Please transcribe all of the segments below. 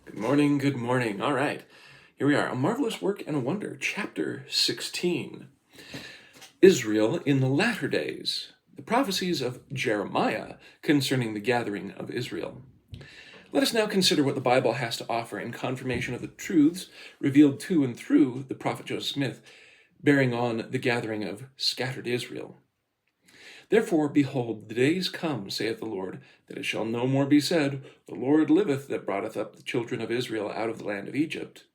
Good morning, good morning. All right, here we are. A Marvelous Work and a Wonder, chapter 16. Israel in the Latter Days. The prophecies of Jeremiah concerning the gathering of Israel. Let us now consider what the Bible has to offer in confirmation of the truths revealed to and through the prophet Joseph Smith, bearing on the gathering of scattered Israel. Therefore, behold, the days come, saith the Lord, that it shall no more be said, The Lord liveth that broughteth up the children of Israel out of the land of Egypt.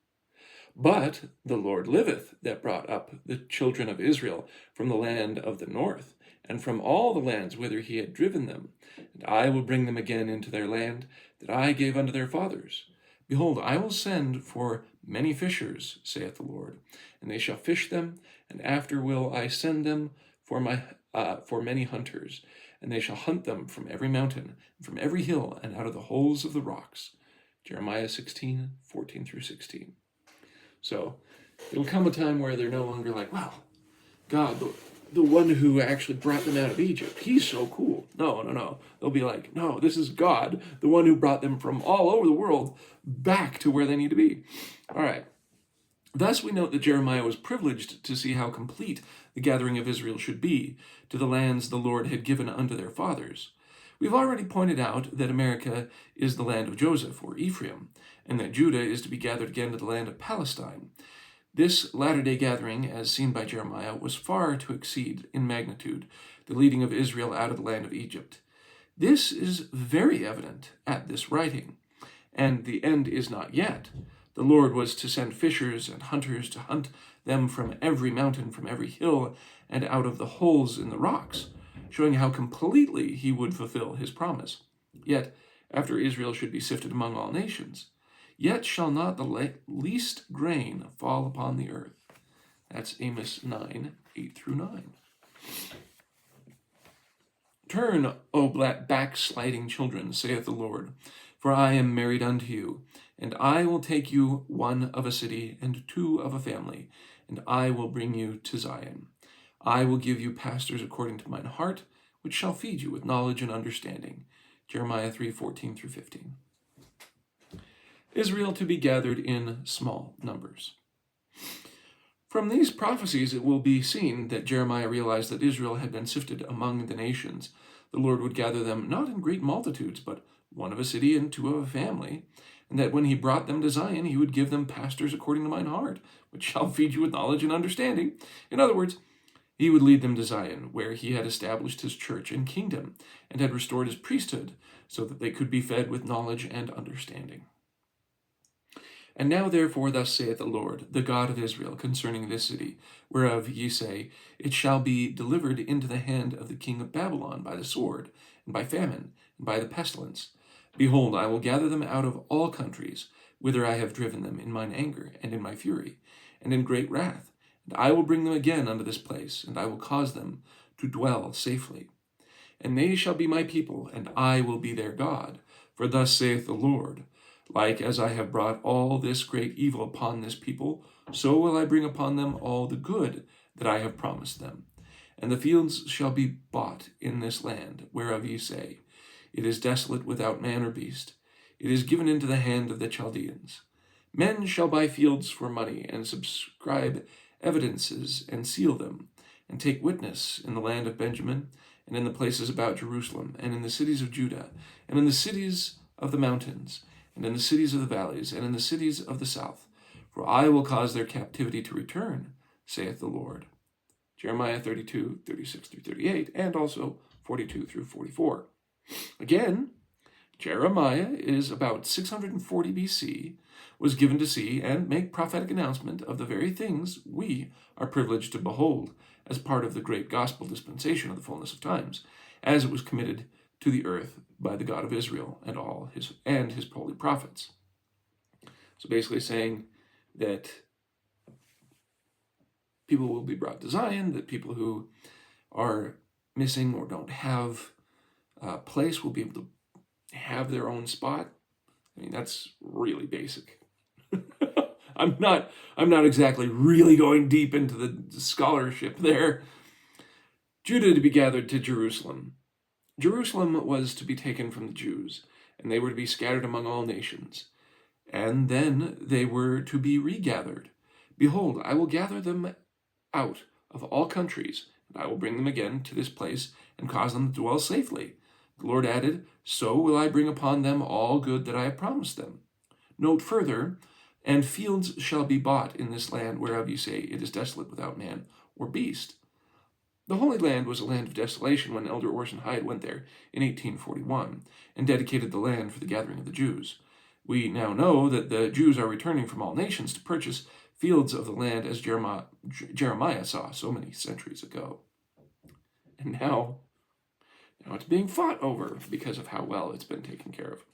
But the Lord liveth that brought up the children of Israel from the land of the north, and from all the lands whither he had driven them. And I will bring them again into their land that I gave unto their fathers. Behold, I will send for many fishers, saith the Lord, and they shall fish them, and after will I send them for many hunters, and they shall hunt them from every mountain, and from every hill, and out of the holes of the rocks. Jeremiah 16:14-16. So it'll come a time where they're no longer like, wow, God, the one who actually brought them out of Egypt, he's so cool. No. They'll be like, no, this is God, the one who brought them from all over the world back to where they need to be. All right. Thus we note that Jeremiah was privileged to see how complete the gathering of Israel should be to the lands the Lord had given unto their fathers. We've already pointed out that America is the land of Joseph, or Ephraim, and that Judah is to be gathered again to the land of Palestine. This latter-day gathering, as seen by Jeremiah, was far to exceed in magnitude the leading of Israel out of the land of Egypt. This is very evident at this writing, and the end is not yet. The Lord was to send fishers and hunters to hunt them from every mountain, from every hill, and out of the holes in the rocks, showing how completely he would fulfill his promise. Yet, after Israel should be sifted among all nations, yet shall not the least grain fall upon the earth. That's Amos 9:8-9. Turn, O backsliding children, saith the Lord, for I am married unto you, and I will take you one of a city and two of a family, and I will bring you to Zion. I will give you pastors according to mine heart, which shall feed you with knowledge and understanding. Jeremiah 3:14-15. Israel to be gathered in small numbers. From these prophecies it will be seen that Jeremiah realized that Israel had been sifted among the nations. The Lord would gather them not in great multitudes, but one of a city and two of a family, and that when he brought them to Zion, he would give them pastors according to mine heart, which shall feed you with knowledge and understanding. In other words, he would lead them to Zion, where he had established his church and kingdom, and had restored his priesthood, so that they could be fed with knowledge and understanding. And now therefore thus saith the Lord, the God of Israel, concerning this city, whereof ye say, It shall be delivered into the hand of the king of Babylon by the sword, and by famine, and by the pestilence. Behold, I will gather them out of all countries, whither I have driven them in mine anger, and in my fury, and in great wrath. And I will bring them again unto this place, and I will cause them to dwell safely. And they shall be my people, and I will be their God. For thus saith the Lord, Like as I have brought all this great evil upon this people, so will I bring upon them all the good that I have promised them. And the fields shall be bought in this land, whereof ye say, It is desolate without man or beast. It is given into the hand of the Chaldeans. Men shall buy fields for money, and subscribe evidences, and seal them, and take witness in the land of Benjamin, and in the places about Jerusalem, and in the cities of Judah, and in the cities of the mountains, and in the cities of the valleys, and in the cities of the south. For I will cause their captivity to return, saith the Lord. Jeremiah 32:36-38, and also 42-44. Again, Jeremiah is about 640 BC, was given to see and make prophetic announcement of the very things we are privileged to behold as part of the great gospel dispensation of the fullness of times, as it was committed to the earth by the God of Israel and his holy prophets. So basically saying that people will be brought to Zion, that people who are missing or don't have a place will be able to have their own spot. I mean, that's really basic. I'm not exactly really going deep into the scholarship there. Judah to be gathered to Jerusalem. Jerusalem was to be taken from the Jews, and they were to be scattered among all nations. and then they were to be regathered. Behold, I will gather them out of all countries, and I will bring them again to this place and cause them to dwell safely. The Lord added, so will I bring upon them all good that I have promised them. Note further, and fields shall be bought in this land whereof ye say, it is desolate without man or beast. The Holy Land was a land of desolation when Elder Orson Hyde went there in 1841 and dedicated the land for the gathering of the Jews. We now know that the Jews are returning from all nations to purchase fields of the land as Jeremiah saw so many centuries ago. And now it's being fought over because of how well it's been taken care of.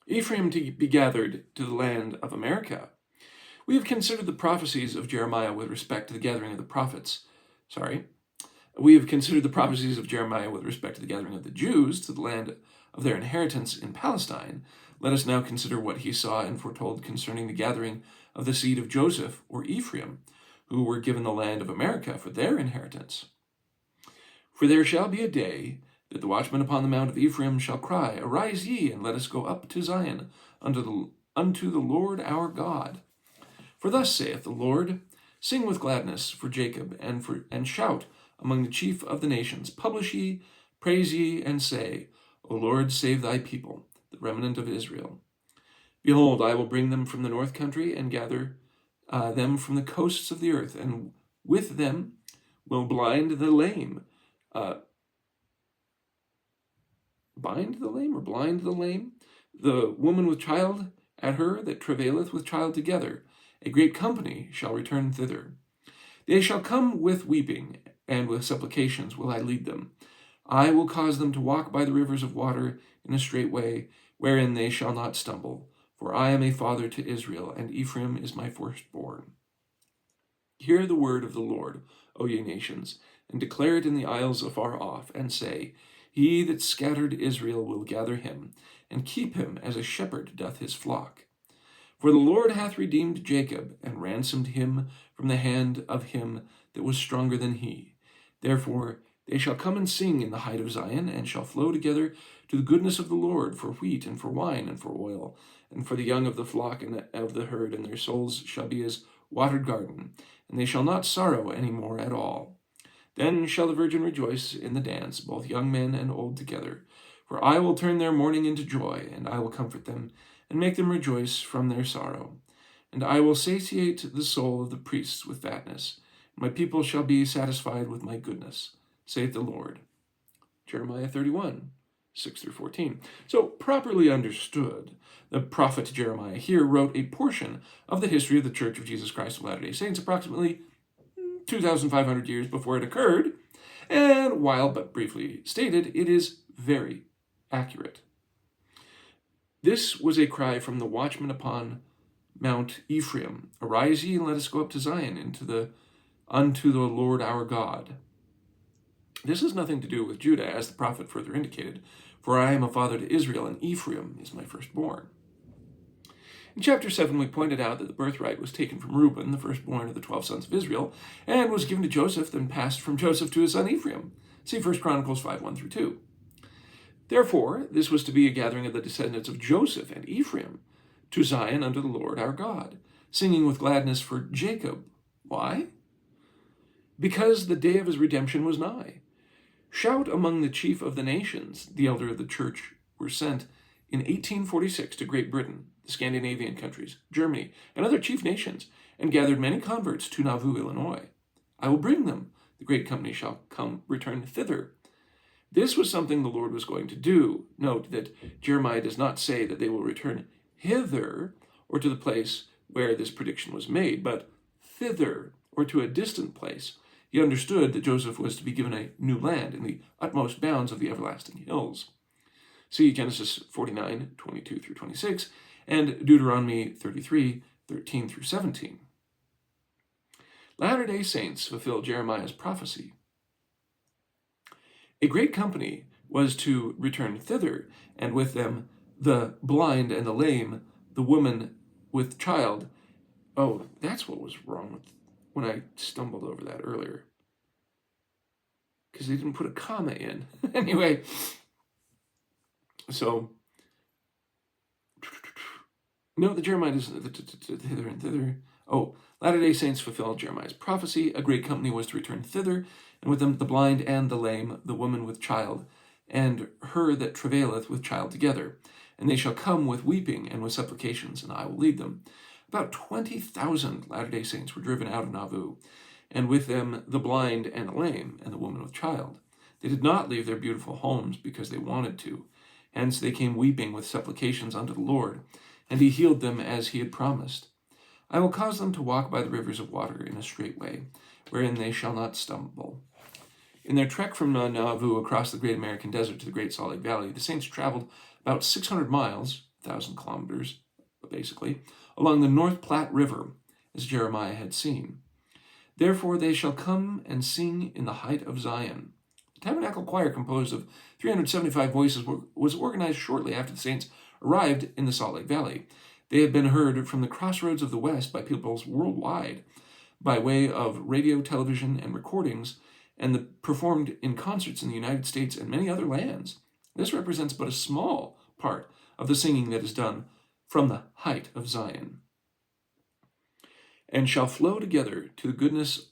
Ephraim to be gathered to the land of America. We have considered the prophecies of Jeremiah with respect to the gathering of the prophets. We have considered the prophecies of Jeremiah with respect to the gathering of the Jews to the land of their inheritance in Palestine. Let us now consider what he saw and foretold concerning the gathering of the seed of Joseph or Ephraim, who were given the land of America for their inheritance. For there shall be a day that the watchman upon the mount of Ephraim shall cry, arise ye, and let us go up to Zion, unto the Lord our God. For thus saith the Lord, sing with gladness for Jacob, and shout among the chief of the nations. Publish ye, praise ye, and say, O Lord, save thy people, the remnant of Israel. Behold, I will bring them from the north country, and gather them from the coasts of the earth, and with them will blind the lame. Bind the lame or blind the lame? The woman with child at her that travaileth with child together. A great company shall return thither. They shall come with weeping, and with supplications will I lead them. I will cause them to walk by the rivers of water in a straight way, wherein they shall not stumble. For I am a father to Israel, and Ephraim is my firstborn. Hear the word of the Lord, O ye nations, and declare it in the isles afar off, and say, He that scattered Israel will gather him, and keep him as a shepherd doth his flock. For the Lord hath redeemed Jacob, and ransomed him from the hand of him that was stronger than he. Therefore they shall come and sing in the height of Zion, and shall flow together to the goodness of the Lord, for wheat, and for wine, and for oil, and for the young of the flock and of the herd, and their souls shall be as watered garden, and they shall not sorrow any more at all. Then shall the virgin rejoice in the dance, both young men and old together. For I will turn their mourning into joy, and I will comfort them, and make them rejoice from their sorrow. And I will satiate the soul of the priests with fatness, and my people shall be satisfied with my goodness, saith the Lord. Jeremiah 31, 6-14. So, properly understood, the prophet Jeremiah here wrote a portion of the history of the Church of Jesus Christ of Latter-day Saints, approximately 2,500 years before it occurred, and while but briefly stated, it is very accurate. This was a cry from the watchman upon Mount Ephraim, arise ye, and let us go up to Zion, unto the Lord our God. This has nothing to do with Judah, as the prophet further indicated, for I am a father to Israel, and Ephraim is my firstborn. In chapter 7, we pointed out that the birthright was taken from Reuben, the firstborn of the 12 sons of Israel, and was given to Joseph, then passed from Joseph to his son Ephraim. See 1 Chronicles 5, 1-2. Therefore, this was to be a gathering of the descendants of Joseph and Ephraim to Zion unto the Lord our God, singing with gladness for Jacob. Why? Because the day of his redemption was nigh. Shout among the chief of the nations. The elder of the church were sent in 1846 to Great Britain, the Scandinavian countries, Germany, and other chief nations, and gathered many converts to Nauvoo, Illinois. I will bring them. The great company shall return thither. This was something the Lord was going to do. Note that Jeremiah does not say that they will return hither, or to the place where this prediction was made, but thither, or to a distant place. He understood that Joseph was to be given a new land in the utmost bounds of the everlasting hills. See Genesis 49, 22-26, and Deuteronomy 33, 13-17. Latter-day Saints fulfill Jeremiah's prophecy. A great company was to return thither, and with them the blind and the lame, the woman with child. Oh, that's what was wrong with when I stumbled over that earlier, because they didn't put a comma in. Anyway, so No, the Jeremiah is hither and thither. Oh, Latter-day Saints fulfill Jeremiah's prophecy. A great company was to return thither, and with them the blind and the lame, the woman with child, and her that travaileth with child together. And they shall come with weeping and with supplications, and I will lead them. About 20,000 Latter-day Saints were driven out of Nauvoo, and with them the blind and the lame, and the woman with child. They did not leave their beautiful homes because they wanted to. Hence they came weeping with supplications unto the Lord, and he healed them as he had promised. I will cause them to walk by the rivers of water in a straight way, wherein they shall not stumble. In their trek from Nauvoo across the great American desert to the Great Salt Lake Valley, the Saints traveled about 600 miles, 1,000 kilometers, basically, along the North Platte River, as Jeremiah had seen. Therefore they shall come and sing in the height of Zion. The tabernacle choir, composed of 375 voices, was organized shortly after the Saints arrived in the Salt Lake Valley. They had been heard from the crossroads of the West by peoples worldwide by way of radio, television, and recordings, and performed in concerts in the United States and many other lands. This represents but a small part of the singing that is done from the height of Zion. And shall flow together to the goodness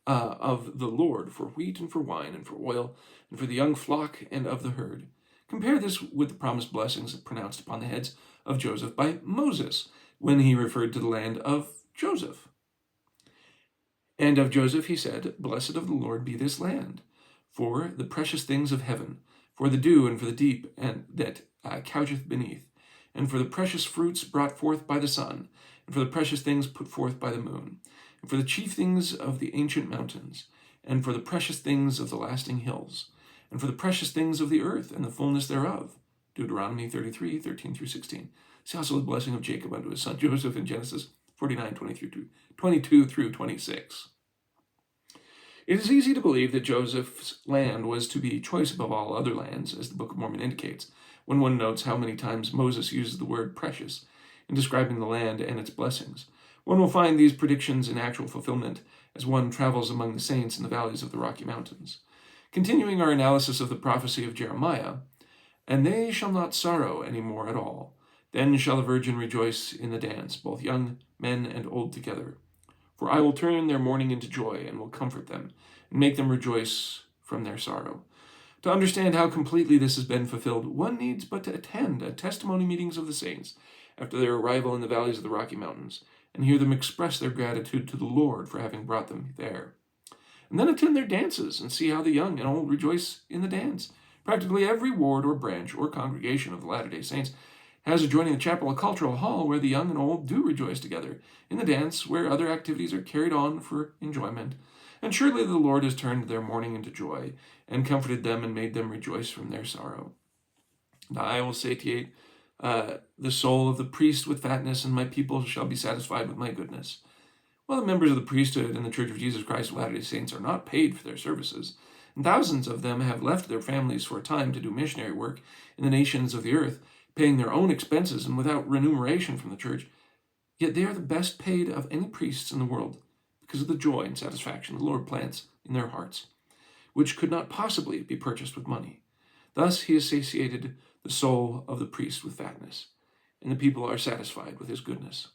of the Lord for wheat and for wine and for oil and for the young flock and of the herd. Compare this with the promised blessings pronounced upon the heads of Joseph by Moses when he referred to the land of Joseph. And of Joseph he said, Blessed of the Lord be this land, for the precious things of heaven, for the dew and for the deep and that coucheth beneath, and for the precious fruits brought forth by the sun, and for the precious things put forth by the moon, and for the chief things of the ancient mountains, and for the precious things of the lasting hills, and for the precious things of the earth and the fullness thereof. Deuteronomy 33, 13 through 16. See also the blessing of Jacob unto his son Joseph in Genesis 49, 22 through 26. It is easy to believe that Joseph's land was to be choice above all other lands, as the Book of Mormon indicates, when one notes how many times Moses uses the word precious in describing the land and its blessings. One will find these predictions in actual fulfillment as one travels among the saints in the valleys of the Rocky Mountains. Continuing our analysis of the prophecy of Jeremiah, and they shall not sorrow any more at all. Then shall the virgin rejoice in the dance, both young men and old together. For I will turn their mourning into joy, and will comfort them, and make them rejoice from their sorrow. To understand how completely this has been fulfilled, one needs but to attend testimony meetings of the saints after their arrival in the valleys of the Rocky Mountains, and hear them express their gratitude to the Lord for having brought them there. And then attend their dances, and see how the young and old rejoice in the dance. Practically every ward or branch or congregation of the Latter-day Saints has adjoining the chapel a cultural hall where the young and old do rejoice together in the dance, where other activities are carried on for enjoyment. And surely the Lord has turned their mourning into joy, and comforted them and made them rejoice from their sorrow. And I will satiate the soul of the priest with fatness, and my people shall be satisfied with my goodness. While the members of the priesthood in the Church of Jesus Christ of Latter-day Saints are not paid for their services, and thousands of them have left their families for a time to do missionary work in the nations of the earth, paying their own expenses and without remuneration from the church, yet they are the best paid of any priests in the world because of the joy and satisfaction the Lord plants in their hearts, which could not possibly be purchased with money. Thus he has satiated the soul of the priest with fatness, and the people are satisfied with his goodness.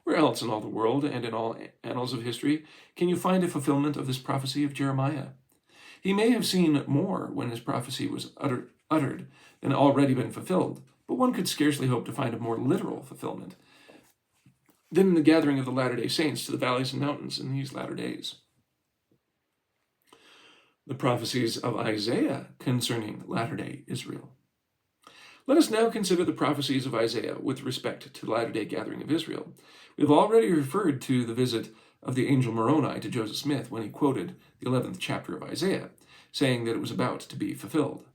Where else in all the world and in all annals of history can you find a fulfillment of this prophecy of Jeremiah? He may have seen more when his prophecy was uttered than already been fulfilled, but one could scarcely hope to find a more literal fulfillment than in the gathering of the Latter-day Saints to the valleys and mountains in these latter days. The prophecies of Isaiah concerning latter-day Israel. Let us now consider the prophecies of Isaiah with respect to the latter-day gathering of Israel. We have already referred to the visit of the angel Moroni to Joseph Smith when he quoted the 11th chapter of Isaiah, saying that it was about to be fulfilled.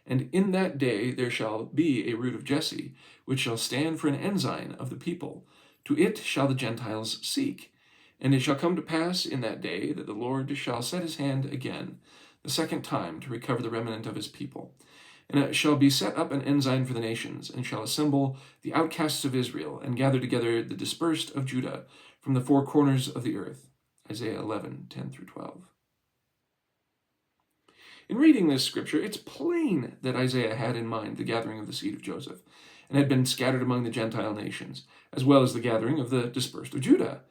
And in that day there shall be a root of Jesse, which shall stand for an ensign of the people. To it shall the Gentiles seek. And it shall come to pass in that day that the Lord shall set his hand again, the second time, to recover the remnant of his people. And it shall be set up an ensign for the nations, and shall assemble the outcasts of Israel, and gather together the dispersed of Judah from the four corners of the earth. Isaiah 11, 10 through 12. In reading this scripture, it's plain that Isaiah had in mind the gathering of the seed of Joseph, and had been scattered among the Gentile nations, as well as the gathering of the dispersed of Judah.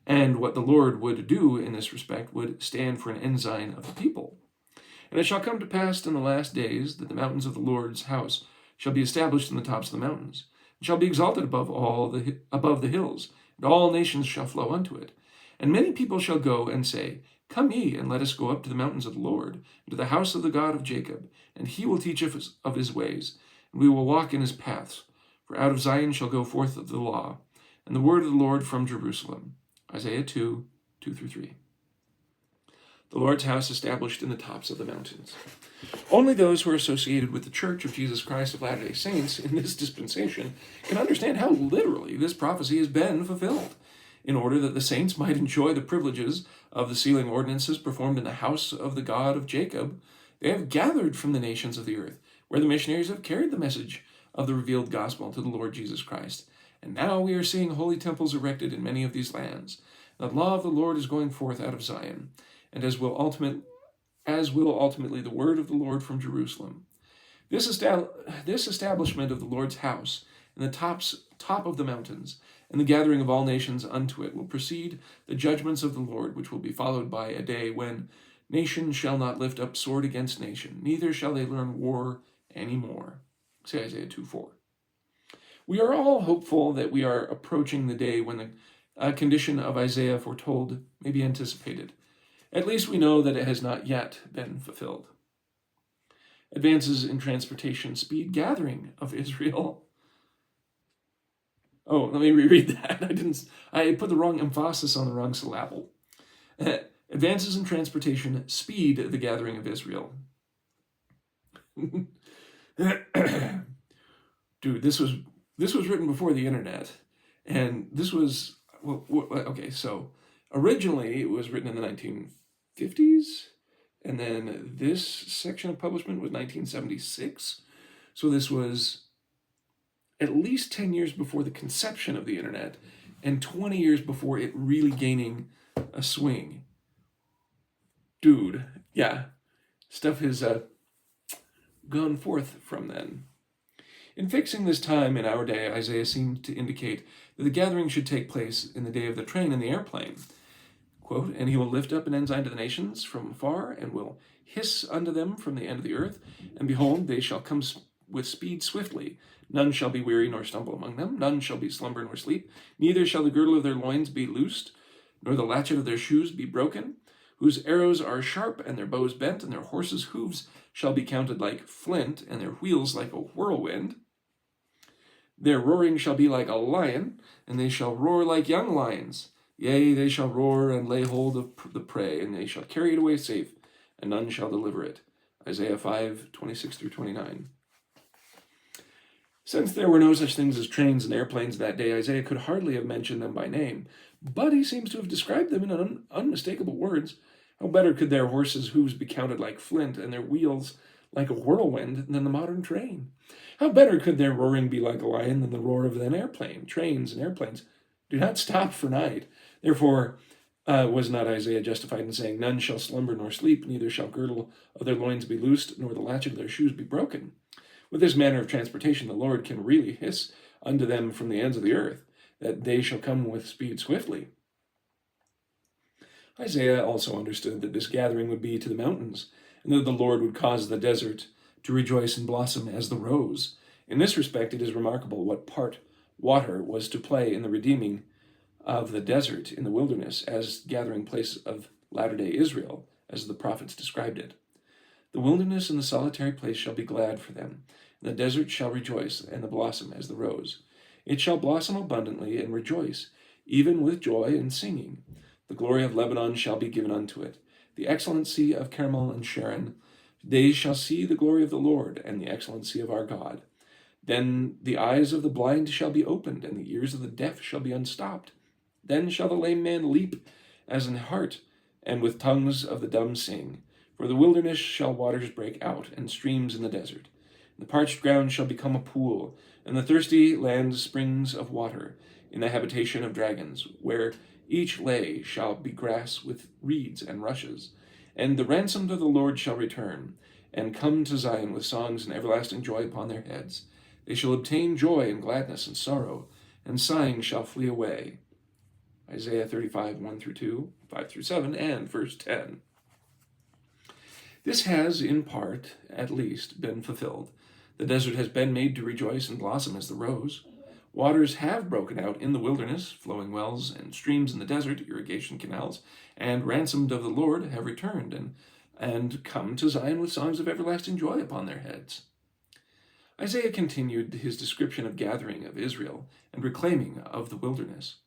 And what the Lord would do in this respect would stand for an ensign of the people. And it shall come to pass in the last days that the mountains of the Lord's house shall be established in the tops of the mountains, and shall be exalted above the hills, and all nations shall flow unto it. And many people shall go and say, Come ye, and let us go up to the mountains of the Lord, and to the house of the God of Jacob, and he will teach us of his ways, and we will walk in his paths. For out of Zion shall go forth the law, and the word of the Lord from Jerusalem. Isaiah 2, 2-3. The Lord's house established in the tops of the mountains. Only those who are associated with the Church of Jesus Christ of Latter-day Saints in this dispensation can understand how literally this prophecy has been fulfilled. In order that the saints might enjoy the privileges of the sealing ordinances performed in the house of the God of Jacob, they have gathered from the nations of the earth, where the missionaries have carried the message of the revealed gospel to the Lord Jesus Christ. And now we are seeing holy temples erected in many of these lands. The law of the Lord is going forth out of Zion, and as will ultimately the word of the Lord from Jerusalem. This establishment of the Lord's house in the top of the mountains, and the gathering of all nations unto it, will precede the judgments of the Lord, which will be followed by a day when nation shall not lift up sword against nation, neither shall they learn war any more. Say Isaiah 2:4. We are all hopeful that we are approaching the day when the condition of Isaiah foretold may be anticipated. At least we know that it has not yet been fulfilled. Advances in transportation speed gathering of Israel. Oh, let me reread that. I put the wrong emphasis on the wrong syllable. Advances in transportation speed the gathering of Israel. Dude, this was written before the internet, and this was okay. So originally it was written in the 1950s, and then this section of publishment was 1976. So this was at least 10 years before the conception of the internet, and 20 years before it really gaining a swing. Dude, yeah, stuff has gone forth from then. In fixing this time in our day, Isaiah seemed to indicate that the gathering should take place in the day of the train and the airplane. Quote, And he will lift up an ensign to the nations from afar, and will hiss unto them from the end of the earth. And behold, they shall come with speed swiftly. None shall be weary nor stumble among them. None shall be slumber nor sleep. Neither shall the girdle of their loins be loosed, nor the latchet of their shoes be broken. Whose arrows are sharp, and their bows bent, and their horses' hooves shall be counted like flint, and their wheels like a whirlwind. Their roaring shall be like a lion, and they shall roar like young lions. Yea, they shall roar and lay hold of the prey, and they shall carry it away safe, and none shall deliver it. Isaiah 5:26-29. Since there were no such things as trains and airplanes that day, Isaiah could hardly have mentioned them by name, but he seems to have described them in unmistakable words. How better could their horses' hooves be counted like flint, and their wheels like a whirlwind, than the modern train? How better could their roaring be like a lion than the roar of an airplane? Trains and airplanes do not stop for night. Therefore, was not Isaiah justified in saying, None shall slumber nor sleep, neither shall girdle of their loins be loosed, nor the latchet of their shoes be broken? With this manner of transportation, the Lord can really hiss unto them from the ends of the earth, that they shall come with speed swiftly. Isaiah also understood that this gathering would be to the mountains, and that the Lord would cause the desert to rejoice and blossom as the rose. In this respect, it is remarkable what part water was to play in the redeeming of the desert in the wilderness as gathering place of latter-day Israel, as the prophets described it. The wilderness and the solitary place shall be glad for them, and the desert shall rejoice and the blossom as the rose. It shall blossom abundantly and rejoice, even with joy and singing. The glory of Lebanon shall be given unto it, the excellency of Carmel and Sharon. They shall see the glory of the Lord and the excellency of our God. Then the eyes of the blind shall be opened, and the ears of the deaf shall be unstopped. Then shall the lame man leap as an hart, and with tongues of the dumb sing. For the wilderness shall waters break out, and streams in the desert. And the parched ground shall become a pool, and the thirsty land springs of water. In the habitation of dragons, where each lay shall be grass with reeds and rushes. And the ransomed of the Lord shall return, and come to Zion with songs and everlasting joy upon their heads. They shall obtain joy and gladness and sorrow, and sighing shall flee away. Isaiah 35, 1 through 2, 5 through 7, and verse 10. This has, in part, at least, been fulfilled. The desert has been made to rejoice and blossom as the rose. Waters have broken out in the wilderness, flowing wells and streams in the desert, irrigation canals, and ransomed of the Lord have returned and come to Zion with songs of everlasting joy upon their heads. Isaiah continued his description of gathering of Israel and reclaiming of the wilderness.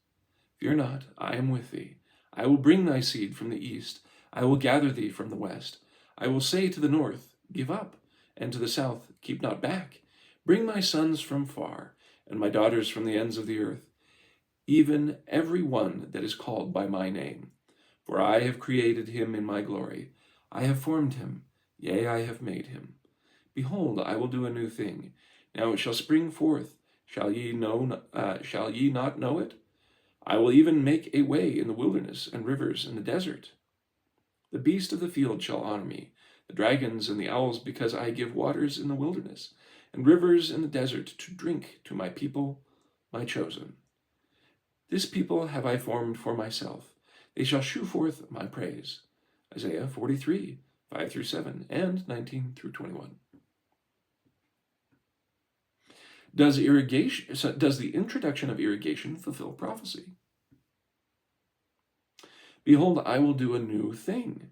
Fear not, I am with thee. I will bring thy seed from the east. I will gather thee from the west. I will say to the north, give up, and to the south, keep not back. Bring my sons from far, and my daughters from the ends of the earth, even every one that is called by my name. For I have created him in my glory. I have formed him, yea, I have made him. Behold, I will do a new thing. Now it shall spring forth. Shall ye not know it? I will even make a way in the wilderness and rivers in the desert. The beast of the field shall honor me, the dragons and the owls, because I give waters in the wilderness, and rivers in the desert to drink to my people, my chosen. This people have I formed for myself. They shall shew forth my praise. Isaiah 43, 5 through 7, and 19 through 21. Does the introduction of irrigation fulfill prophecy? Behold, I will do a new thing.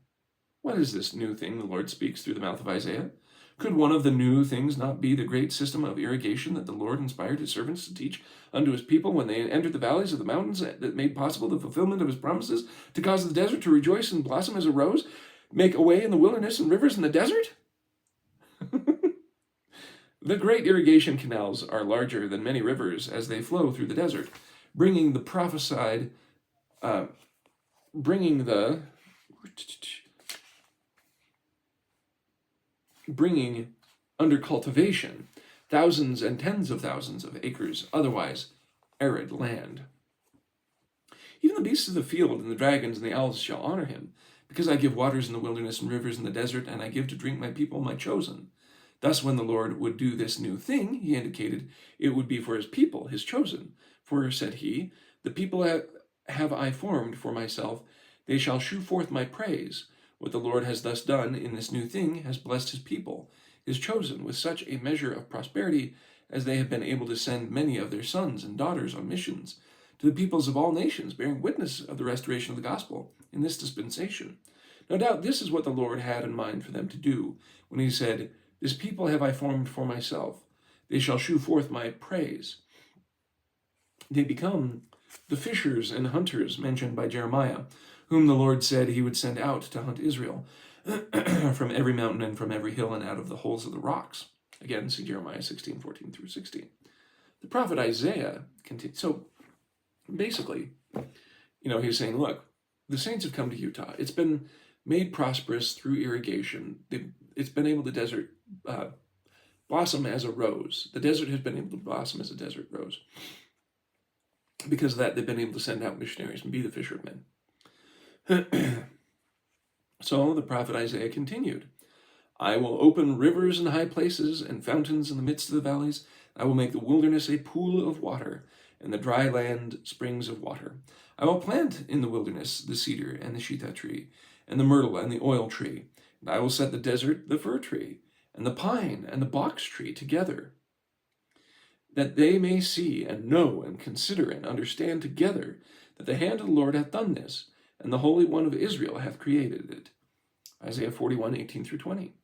What is this new thing the Lord speaks through the mouth of Isaiah? Could one of the new things not be the great system of irrigation that the Lord inspired his servants to teach unto his people when they entered the valleys of the mountains, that made possible the fulfillment of his promises, to cause the desert to rejoice and blossom as a rose, make a way in the wilderness and rivers in the desert? The great irrigation canals are larger than many rivers as they flow through the desert, bringing under cultivation thousands and tens of thousands of acres, otherwise arid land. Even the beasts of the field and the dragons and the owls shall honor him, because I give waters in the wilderness and rivers in the desert, and I give to drink my people, my chosen. Thus, when the Lord would do this new thing, he indicated it would be for his people, his chosen. For, said he, the people have I formed for myself, they shall shew forth my praise. What the Lord has thus done in this new thing has blessed his people, his chosen, with such a measure of prosperity as they have been able to send many of their sons and daughters on missions to the peoples of all nations, bearing witness of the restoration of the gospel in this dispensation. No doubt this is what the Lord had in mind for them to do when he said, this people have I formed for myself. They shall shew forth my praise. They become the fishers and hunters mentioned by Jeremiah, whom the Lord said he would send out to hunt Israel from every mountain and from every hill and out of the holes of the rocks. Again, see Jeremiah 16, 14 through 16. The prophet Isaiah continues. So basically, he's saying, look, the saints have come to Utah. It's been made prosperous through irrigation. It's been able to blossom as a rose. The desert has been able to blossom as a desert rose. Because of that, they've been able to send out missionaries and be the fishermen. So the prophet Isaiah continued, I will open rivers in high places and fountains in the midst of the valleys. I will make the wilderness a pool of water, and the dry land springs of water. I will plant in the wilderness the cedar and the shitha tree, and the myrtle and the oil tree. And I will set the desert the fir tree, and the pine and the box tree together, that they may see and know and consider and understand together that the hand of the Lord hath done this, and the Holy One of Israel hath created it. Isaiah 41, 18 through 20.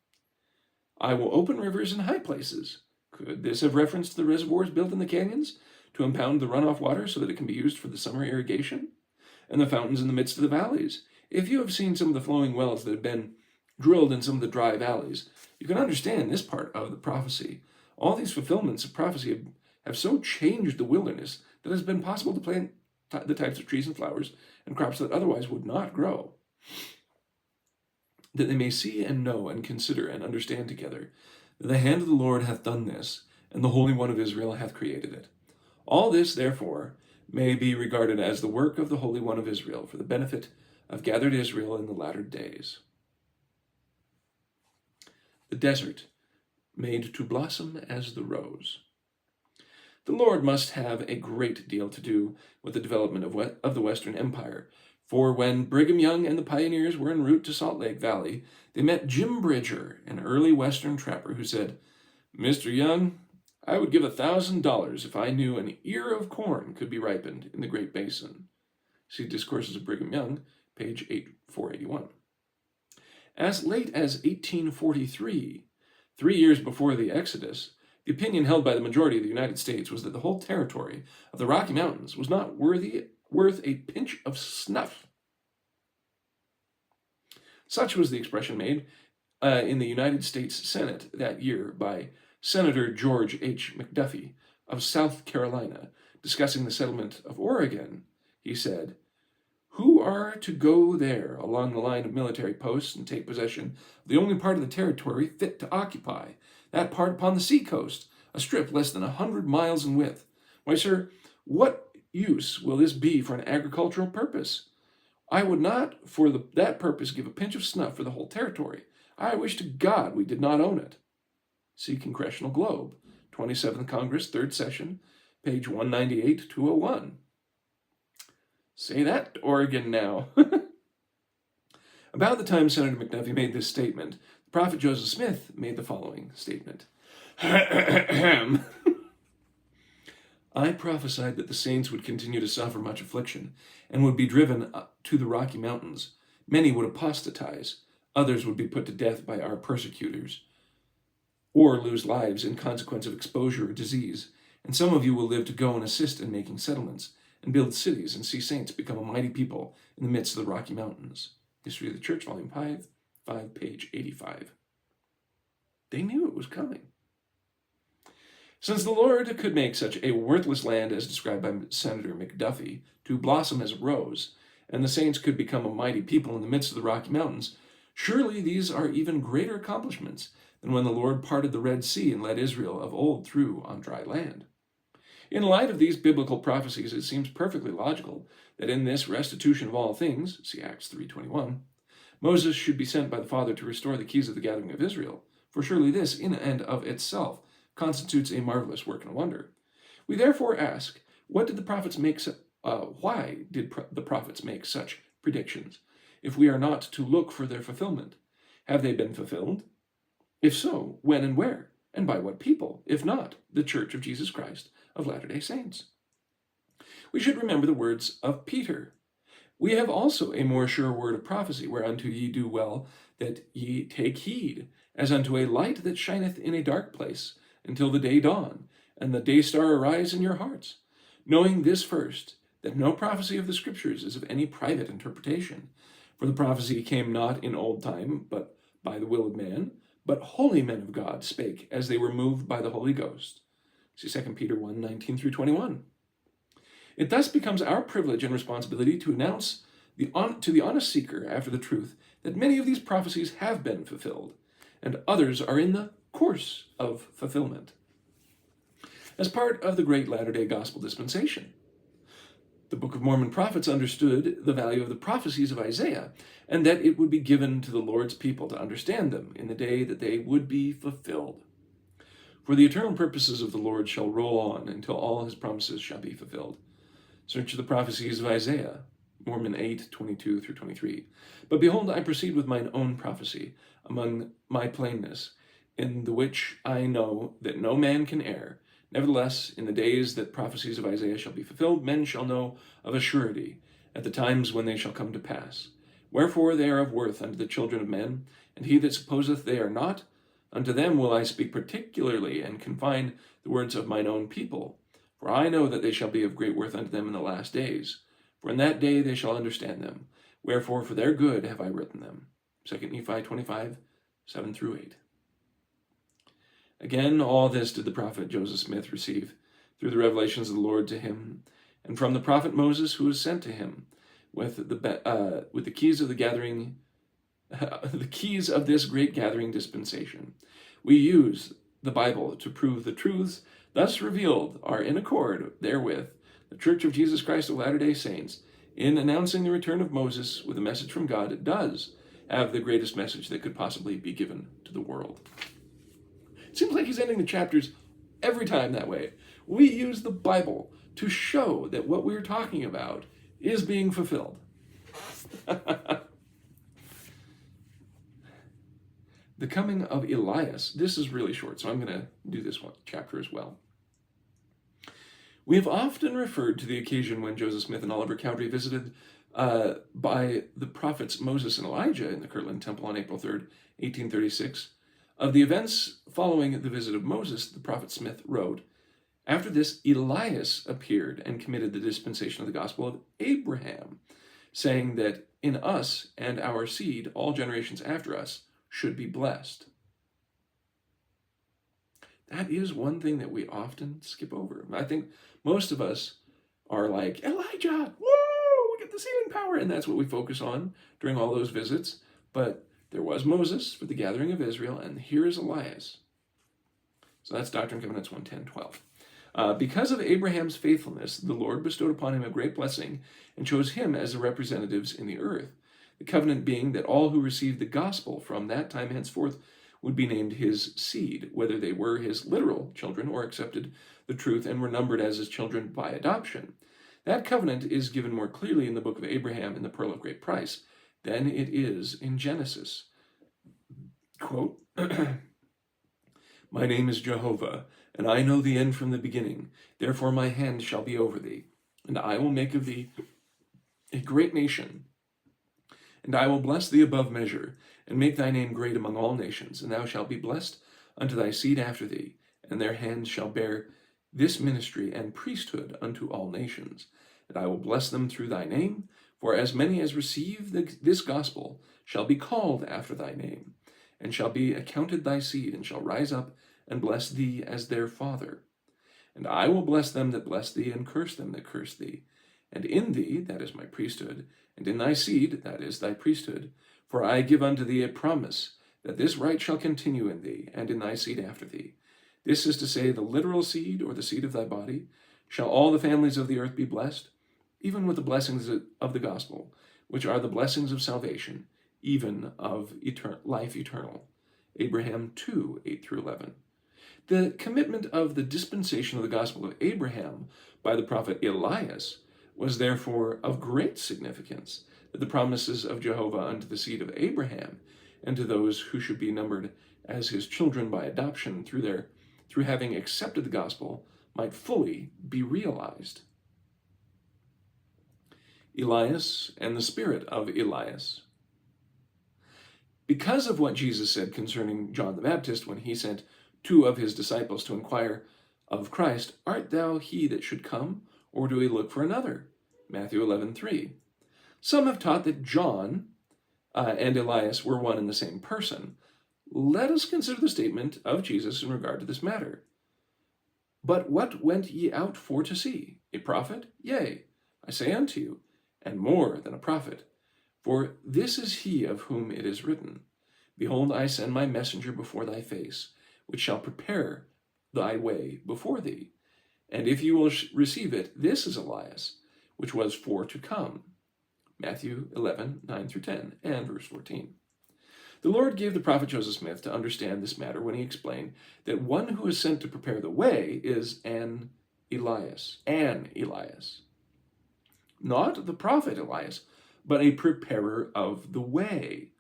I will open rivers in high places. Could this have reference to the reservoirs built in the canyons to impound the runoff water so that it can be used for the summer irrigation? And the fountains in the midst of the valleys. If you have seen some of the flowing wells that have been drilled in some of the dry valleys, you can understand this part of the prophecy. All these fulfillments of prophecy have so changed the wilderness that it has been possible to plant the types of trees and flowers and crops that otherwise would not grow, that they may see and know and consider and understand together that the hand of the Lord hath done this, and the Holy One of Israel hath created it. All this, therefore, may be regarded as the work of the Holy One of Israel for the benefit of gathered Israel in the latter days. The desert made to blossom as the rose. the Lord must have a great deal to do with the development of the Western Empire, for when Brigham Young and the pioneers were en route to Salt Lake Valley, they met Jim Bridger, an early Western trapper, who said, "Mr. Young, I would give $1,000 if I knew an ear of corn could be ripened in the Great Basin." See Discourses of Brigham Young, page 481. As late as 1843, 3 years before the Exodus, the opinion held by the majority of the United States was that the whole territory of the Rocky Mountains was not worth a pinch of snuff. Such was the expression made in the United States Senate that year by Senator George H. McDuffie of South Carolina. Discussing the settlement of Oregon, he said, "Who are to go there along the line of military posts and take possession of the only part of the territory fit to occupy, that part upon the sea-coast, a strip less than 100 miles in width? Why, sir, what use will this be for an agricultural purpose? I would not for that purpose give a pinch of snuff for the whole territory. I wish to God we did not own it." See Congressional Globe, 27th Congress, 3rd Session, page 198-201. Say that to Oregon now. About the time Senator McDuffie made this statement, the prophet Joseph Smith made the following statement. "I prophesied that the saints would continue to suffer much affliction and would be driven to the Rocky Mountains. Many would apostatize. Others would be put to death by our persecutors or lose lives in consequence of exposure or disease. And some of you will live to go and assist in making settlements and build cities and see saints become a mighty people in the midst of the Rocky Mountains." History of the Church, Volume 5, page 85. They knew it was coming. Since the Lord could make such a worthless land as described by Senator McDuffie to blossom as a rose, and the saints could become a mighty people in the midst of the Rocky Mountains, surely these are even greater accomplishments than when the Lord parted the Red Sea and led Israel of old through on dry land. In light of these biblical prophecies, it seems perfectly logical that in this restitution of all things, see Acts 3:21, Moses should be sent by the Father to restore the keys of the gathering of Israel, for surely this, in and of itself, constitutes a marvelous work and a wonder. We therefore ask, why did the prophets make such predictions, if we are not to look for their fulfillment? Have they been fulfilled? If so, when and where, and by what people, if not the Church of Jesus Christ of Latter-day Saints? We should remember the words of Peter. "We have also a more sure word of prophecy, whereunto ye do well that ye take heed, as unto a light that shineth in a dark place, until the day dawn, and the day star arise in your hearts. Knowing this first, that no prophecy of the Scriptures is of any private interpretation. For the prophecy came not in old time, but by the will of man, but holy men of God spake as they were moved by the Holy Ghost." See 2 Peter 1:19-21. It thus becomes our privilege and responsibility to announce to the honest seeker after the truth that many of these prophecies have been fulfilled, and others are in the course of fulfillment. As part of the great Latter-day Gospel dispensation, the Book of Mormon prophets understood the value of the prophecies of Isaiah, and that it would be given to the Lord's people to understand them in the day that they would be fulfilled. "For the eternal purposes of the Lord shall roll on until all his promises shall be fulfilled." Search the prophecies of Isaiah, Mormon 8:22-23. "But behold, I proceed with mine own prophecy among my plainness, in the which I know that no man can err. Nevertheless, in the days that prophecies of Isaiah shall be fulfilled, men shall know of a surety, at the times when they shall come to pass. Wherefore they are of worth unto the children of men, and he that supposeth they are not, unto them will I speak particularly, and confine the words of mine own people. For I know that they shall be of great worth unto them in the last days. For in that day they shall understand them. Wherefore for their good have I written them." 2 Nephi 25:7-8. Again, all this did the prophet Joseph Smith receive through the revelations of the Lord to him, and from the prophet Moses, who was sent to him with the keys of the gathering, the keys of this great gathering dispensation. We use the Bible to prove the truths thus revealed are in accord therewith. The Church of Jesus Christ of Latter-day Saints, in announcing the return of Moses with a message from God, does have the greatest message that could possibly be given to the world. It seems like he's ending the chapters every time that way, We use the Bible to show that what we're talking about is being fulfilled. The coming of Elias. This is really short, so I'm going to do this one chapter as well. We have often referred to the occasion when Joseph Smith and Oliver Cowdery visited by the prophets Moses and Elijah in the Kirtland Temple on April 3rd, 1836. Of the events following the visit of Moses, the prophet Smith wrote, "After this, Elias appeared and committed the dispensation of the gospel of Abraham, saying that in us and our seed all generations after us should be blessed." That is one thing that we often skip over. I think most of us are like, Elijah, woo, we get the sealing power, and that's what we focus on during all those visits. But there was Moses for the gathering of Israel, and here is Elias. So that's Doctrine and Covenants 1:10-12. Because of Abraham's faithfulness, the Lord bestowed upon him a great blessing and chose him as the representatives in the earth. The covenant being that all who received the gospel from that time henceforth would be named his seed, whether they were his literal children or accepted the truth and were numbered as his children by adoption. That covenant is given more clearly in the book of Abraham in the Pearl of Great Price than it is in Genesis. Quote, "My name is Jehovah, and I know the end from the beginning. Therefore my hand shall be over thee, and I will make of thee a great nation. And I will bless thee above measure, and make thy name great among all nations. And thou shalt be blessed unto thy seed after thee, and their hands shall bear this ministry and priesthood unto all nations. And I will bless them through thy name, for as many as receive this gospel shall be called after thy name, and shall be accounted thy seed, and shall rise up and bless thee as their father. And I will bless them that bless thee, and curse them that curse thee. And in thee, that is my priesthood, and in thy seed, that is thy priesthood. For I give unto thee a promise, that this right shall continue in thee, and in thy seed after thee. This is to say, the literal seed, or the seed of thy body. Shall all the families of the earth be blessed, even with the blessings of the gospel, which are the blessings of salvation, even of life eternal." Abraham 2:8-11. The commitment of the dispensation of the gospel of Abraham by the prophet Elias was therefore of great significance, that the promises of Jehovah unto the seed of Abraham and to those who should be numbered as his children by adoption through having accepted the gospel might fully be realized. Elias and the spirit of Elias. Because of what Jesus said concerning John the Baptist when he sent two of his disciples to inquire of Christ, "Art thou he that should come, or do we look for another?" Matthew 11:3. Some have taught that John and Elias were one and the same person. Let us consider the statement of Jesus in regard to this matter. "But what went ye out for to see? A prophet? Yea, I say unto you, and more than a prophet. For this is he of whom it is written, Behold, I send my messenger before thy face, which shall prepare thy way before thee. And if you will receive it, this is Elias, which was for to come." Matthew 11:9-10, and verse 14. The Lord gave the prophet Joseph Smith to understand this matter when he explained that one who is sent to prepare the way is an Elias. Not the prophet Elias, but a preparer of the way.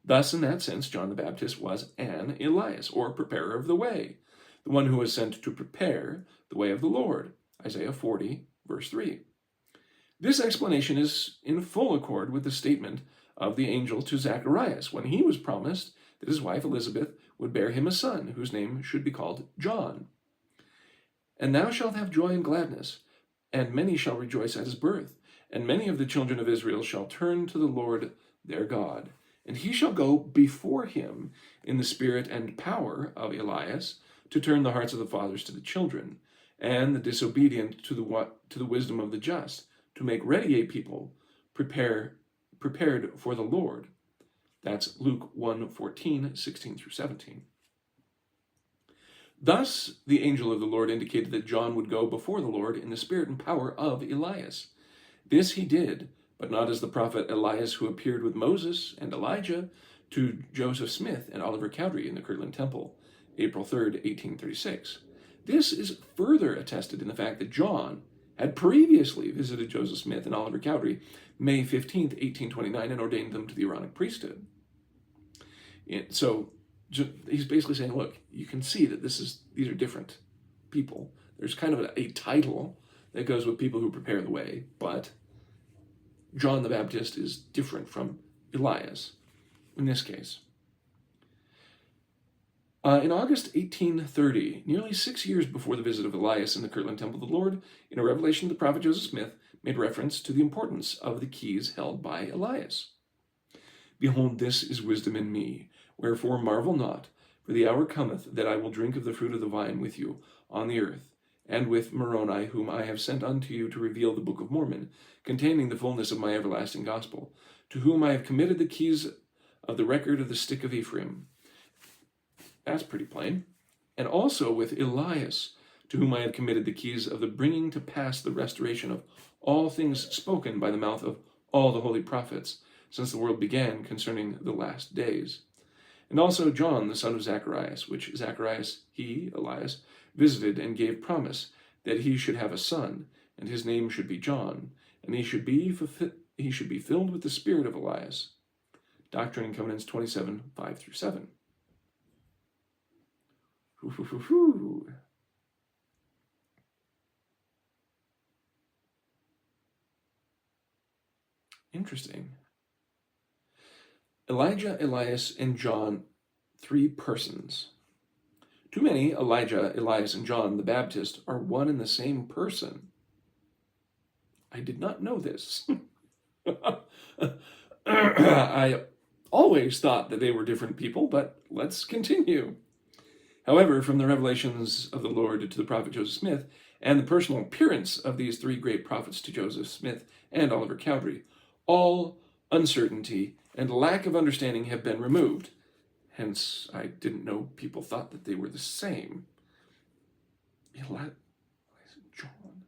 Thus, in that sense, John the Baptist was an Elias, or preparer of the way, the one who was sent to prepare the way of the Lord. Isaiah 40, verse 3. This explanation is in full accord with the statement of the angel to Zacharias when he was promised that his wife Elizabeth would bear him a son, whose name should be called John. "And thou shalt have joy and gladness, and many shall rejoice at his birth. And many of the children of Israel shall turn to the Lord their God. And he shall go before him in the spirit and power of Elias, to turn the hearts of the fathers to the children, and the disobedient to the wisdom of the just, to make ready a people prepared for the Lord." That's Luke 1:14, 16-17. Thus, the angel of the Lord indicated that John would go before the Lord in the spirit and power of Elias. This he did, but not as the prophet Elias who appeared with Moses and Elijah to Joseph Smith and Oliver Cowdery in the Kirtland Temple, April 3rd, 1836. This is further attested in the fact that John had previously visited Joseph Smith and Oliver Cowdery May 15th, 1829, and ordained them to the Aaronic priesthood. So he's basically saying, look, you can see that these are different people. There's kind of a title that goes with people who prepare the way, but John the Baptist is different from Elias in this case. In August 1830, nearly 6 years before the visit of Elias in the Kirtland Temple, the Lord, in a revelation to the prophet Joseph Smith, made reference to the importance of the keys held by Elias. Behold, this is wisdom in me. Wherefore marvel not, for the hour cometh that I will drink of the fruit of the vine with you on the earth, and with Moroni, whom I have sent unto you to reveal the Book of Mormon, containing the fullness of my everlasting gospel, to whom I have committed the keys of the record of the stick of Ephraim. That's pretty plain. And also with Elias, to whom I have committed the keys of the bringing to pass the restoration of all things spoken by the mouth of all the holy prophets, since the world began concerning the last days. And also John, the son of Zacharias, which Zacharias, Elias, visited and gave promise that he should have a son, and his name should be John, and he should be filled with the spirit of Elias. Doctrine and Covenants 27, 5-7. Interesting. Elijah, Elias, and John, 3 persons. Too many Elijah, Elias, and John the Baptist are one and the same person. I did not know this. I always thought that they were different people, but let's continue. However, from the revelations of the Lord to the prophet Joseph Smith, and the personal appearance of these 3 great prophets to Joseph Smith and Oliver Cowdery, all uncertainty and lack of understanding have been removed. Hence, I didn't know people thought that they were the same. John.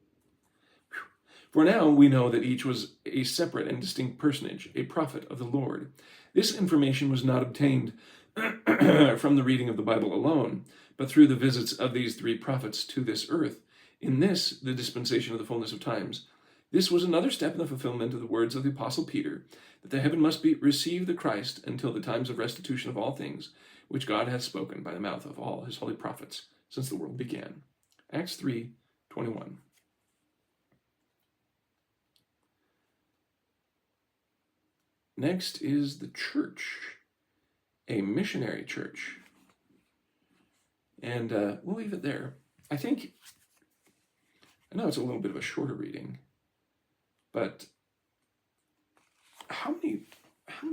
For now, we know that each was a separate and distinct personage, a prophet of the Lord. This information was not obtained from the reading of the Bible alone, but through the visits of these 3 prophets to this earth. In this, the dispensation of the fullness of times, this was another step in the fulfillment of the words of the Apostle Peter, that the heaven must receive the Christ until the times of restitution of all things, which God hath spoken by the mouth of all his holy prophets since the world began. Acts 3:21. Next is the church, a missionary church. And we'll leave it there. I know it's a little bit of a shorter reading, but how many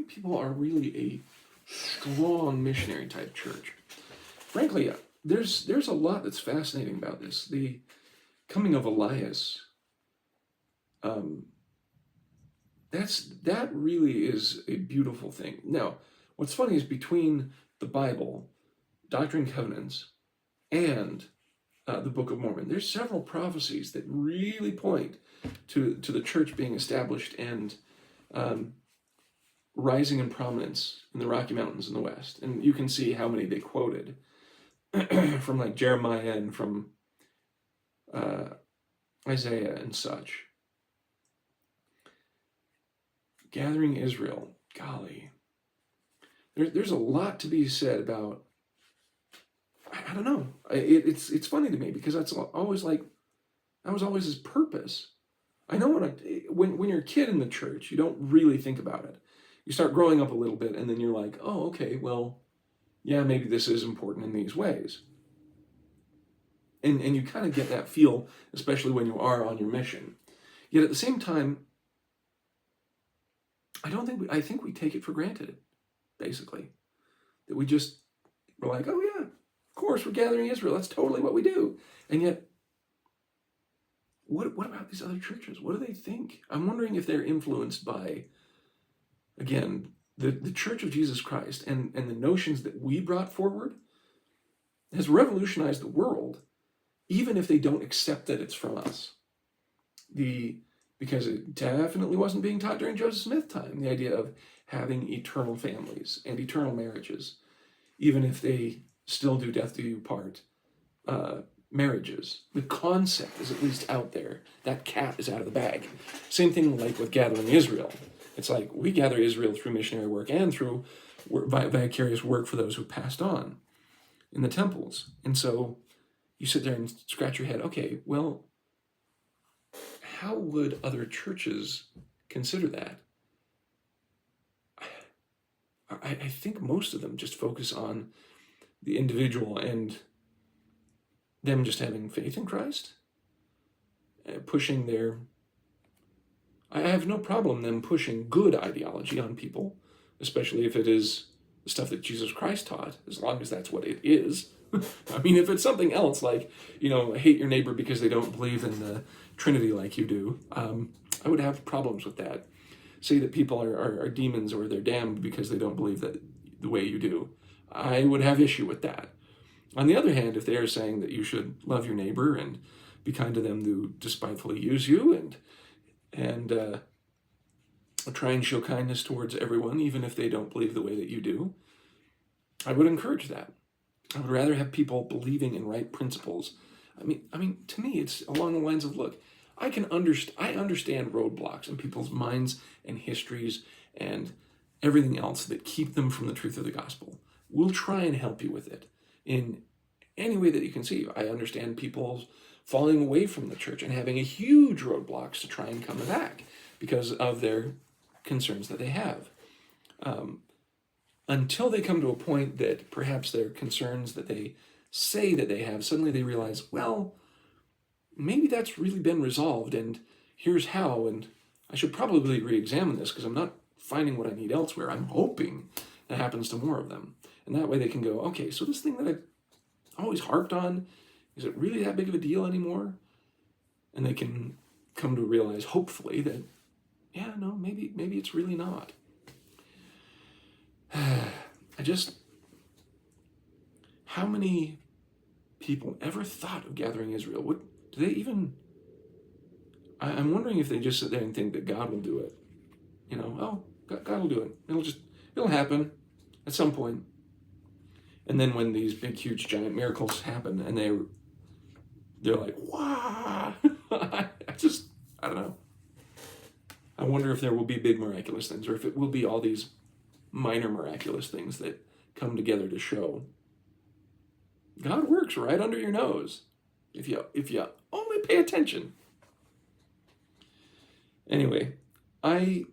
people are really a strong missionary type church? Frankly, there's a lot that's fascinating about this. The coming of Elias, that really is a beautiful thing. Now, what's funny is between the Bible, Doctrine and Covenants, and the Book of Mormon, there's several prophecies that really point to the church being established and rising in prominence in the Rocky Mountains in the West. And you can see how many they quoted from like Jeremiah and from Isaiah and such. Gathering Israel, golly. There's a lot to be said about, I don't know. It's funny to me because that's always like, that was always his purpose. I know when you're a kid in the church, you don't really think about it. You start growing up a little bit and then you're like, oh, okay, well, yeah, maybe this is important in these ways. And you kind of get that feel, especially when you are on your mission. Yet at the same time, I think we take it for granted, basically. That we're like, oh yeah, of course, we're gathering Israel. That's totally what we do. And yet, what about these other churches? What do they think? I'm wondering if they're influenced by, again, the Church of Jesus Christ and the notions that we brought forward has revolutionized the world, even if they don't accept that it's from us. Because it definitely wasn't being taught during Joseph Smith time, the idea of having eternal families and eternal marriages, even if they still do death do you part marriages. The concept is at least out there. That cat is out of the bag. Same thing like with gathering Israel. It's like we gather Israel through missionary work and through vicarious work for those who passed on in the temples. And so you sit there and scratch your head, okay, well, how would other churches consider that? I think most of them just focus on the individual and them just having faith in Christ, pushing their... I have no problem them pushing good ideology on people, especially if it is the stuff that Jesus Christ taught, as long as that's what it is. I mean, if it's something else, like, hate your neighbor because they don't believe in the Trinity like you do, I would have problems with that. Say that people are demons or they're damned because they don't believe that the way you do. I would have issue with that. On the other hand, if they are saying that you should love your neighbor and be kind to them who despitefully use you and try and show kindness towards everyone, even if they don't believe the way that you do, I would encourage that. I would rather have people believing in right principles. I mean, to me, it's along the lines of, look, I understand roadblocks in people's minds and histories and everything else that keep them from the truth of the gospel. We'll try and help you with it in any way that you can see. I understand people falling away from the church and having a huge roadblocks to try and come back because of their concerns that they have. Until they come to a point that perhaps their concerns that they say that they have, suddenly they realize, well, maybe that's really been resolved, and here's how, and I should probably re-examine this because I'm not finding what I need elsewhere. I'm hoping that happens to more of them. And that way they can go, okay, so this thing that I've always harped on, is it really that big of a deal anymore? And they can come to realize, hopefully, that, yeah, no, maybe it's really not. How many people ever thought of gathering Israel? Do they even... I'm wondering if they just sit there and think that God will do it. God will do it. It'll happen at some point. And then when these big, huge, giant miracles happen, and they're like, wow! I don't know. I wonder if there will be big miraculous things, or if it will be all these minor miraculous things that come together to show God works right under your nose if you only pay attention. Anyway, I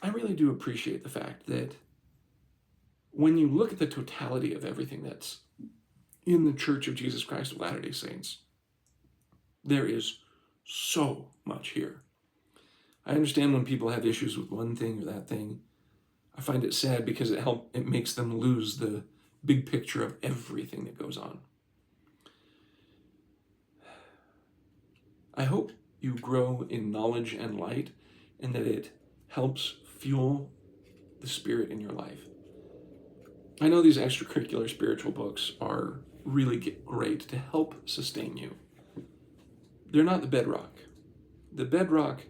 really do appreciate the fact that when you look at the totality of everything that's in the Church of Jesus Christ of Latter-day Saints, there is so much here. I understand when people have issues with one thing or that thing. I find it sad because it makes them lose the big picture of everything that goes on. I hope you grow in knowledge and light, and that it helps fuel the spirit in your life. I know these extracurricular spiritual books are really great to help sustain you. They're not the bedrock. The bedrock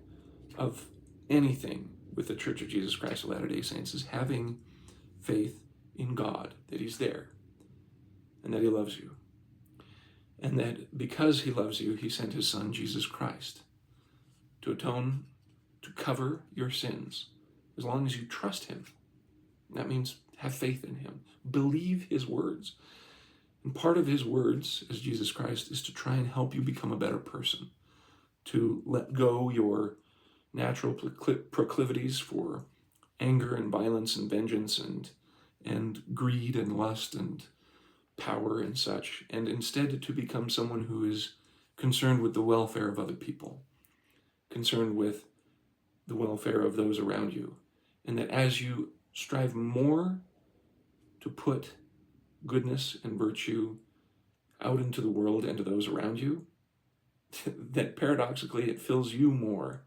of anything with the Church of Jesus Christ of Latter-day Saints is having faith in God, that He's there, and that He loves you. And that because He loves you, He sent His Son, Jesus Christ, to atone, to cover your sins, as long as you trust Him. That means have faith in Him. Believe His words. And part of His words, as Jesus Christ, is to try and help you become a better person, to let go your natural proclivities for anger and violence and vengeance and greed and lust and power and such, and instead to become someone who is concerned with the welfare of other people, concerned with the welfare of those around you, and that as you strive more to put goodness and virtue out into the world and to those around you, that paradoxically it fills you more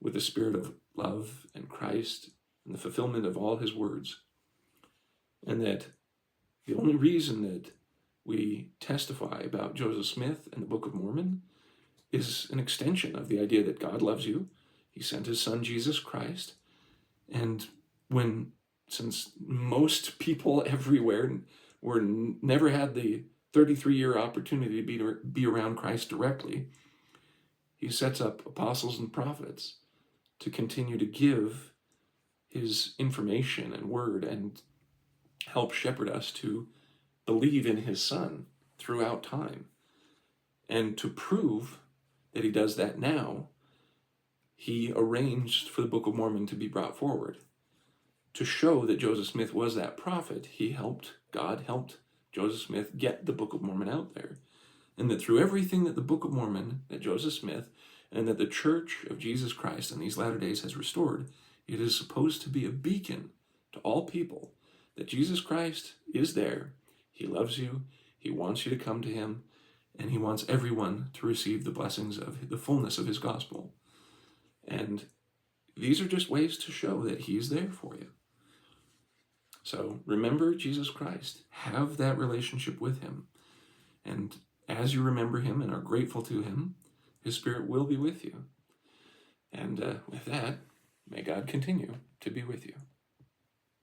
with the spirit of love and Christ and the fulfillment of all His words. And that the only reason that we testify about Joseph Smith and the Book of Mormon is an extension of the idea that God loves you. He sent His Son, Jesus Christ. And since most people everywhere never had the 33-year opportunity to be around Christ directly, he sets up apostles and prophets to continue to give his information and word and help shepherd us to believe in his Son throughout time. And to prove that he does that now, he arranged for the Book of Mormon to be brought forward. To show that Joseph Smith was that prophet, God helped Joseph Smith get the Book of Mormon out there. And that through everything that the Book of Mormon, that Joseph Smith, and that the Church of Jesus Christ in these latter days has restored, it is supposed to be a beacon to all people that Jesus Christ is there. He loves you. He wants you to come to him. And he wants everyone to receive the blessings of the fullness of his gospel. And these are just ways to show that he's there for you. So remember Jesus Christ. Have that relationship with him. And as you remember him and are grateful to him, his Spirit will be with you. And with that, may God continue to be with you.